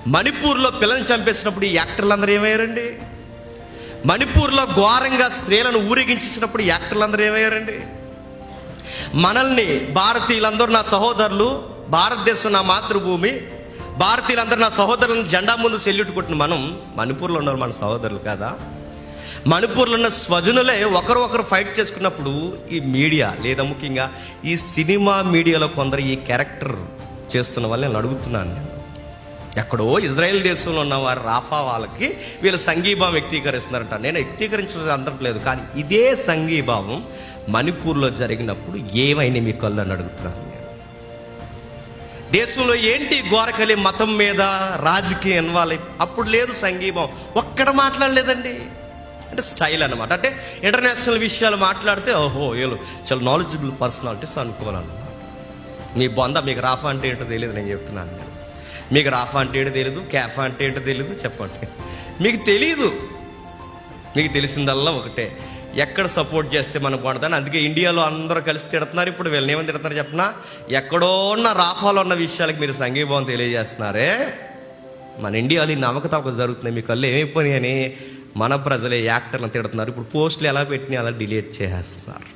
మణిపూర్లో పిల్లల్ని చంపేసినప్పుడు ఈ యాక్టర్లు అందరూ ఏమయ్యారండి? మణిపూర్లో ఘోరంగా స్త్రీలను ఊరేగించినప్పుడు యాక్టర్లు అందరూ ఏమయ్యారండి? మనల్ని భారతీయులందరూ నా సహోదరులు, భారతదేశం నా మాతృభూమి, భారతీయులందరూ నా సహోదరులను జెండా ముందు సెల్యూట్ కొట్టిన మనం మణిపూర్లో ఉన్నారు మన సహోదరులు కదా. మణిపూర్లో ఉన్న స్వజనులే ఒకరు ఫైట్ చేసుకున్నప్పుడు ఈ మీడియా లేదా ముఖ్యంగా ఈ సినిమా మీడియాలో కొందరు ఈ క్యారెక్టర్ చేస్తున్న వాళ్ళు నేను అడుగుతున్నాను. నేను ఎక్కడో ఇజ్రాయెల్ దేశంలో ఉన్న వారు రాఫా వాళ్ళకి వీళ్ళు సంఘీభావం వ్యక్తీకరిస్తున్నారంట. నేను వ్యక్తీకరించడం అందట్లేదు, కానీ ఇదే సంఘీభావం మణిపూర్లో జరిగినప్పుడు ఏమైనా మీకు కళ్ళని అడుగుతున్నాను. నేను దేశంలో ఏంటి ఘోరకలి మతం మీద రాజకీయ ఇన్వాల్వ్ అప్పుడు లేదు సంఘీభావం, ఒక్కడ మాట్లాడలేదండి. అంటే స్టైల్ అనమాట. అంటే ఇంటర్నేషనల్ విషయాలు మాట్లాడితే ఓహో వీళ్ళు చాలా నాలెడ్జబుల్ పర్సనాలిటీస్ అనుకోవాలన్నమాట. మీ బొంద మీకు రాఫా అంటే ఏంటో తెలియదు, నేను చెప్తున్నాను. నేను మీకు రాఫా అంటే ఏంటో తెలియదు, క్యాఫా అంటే ఏంటో తెలియదు, చెప్పండి. మీకు తెలీదు. మీకు తెలిసిందల్లా ఒకటే, ఎక్కడ సపోర్ట్ చేస్తే మనకు బాగుంటుందని. అందుకే ఇండియాలో అందరూ కలిసి తిడుతున్నారు. ఇప్పుడు వీళ్ళని ఏమని తిడుతున్నారు చెప్పినా, ఎక్కడో ఉన్న రాఫాలో ఉన్న విషయాలకు మీరు సంఘీభావం తెలియజేస్తున్నారే. మన ఇండియాలో ఈ నమ్మకతప్పక జరుగుతున్నాయి, మీ కళ్ళు ఏమైపోయినాయి అని మన ప్రజలే యాక్టర్లను తిడుతున్నారు. ఇప్పుడు పోస్టులు ఎలా పెట్టినాయి అలా డిలీట్ చేసేస్తున్నారు.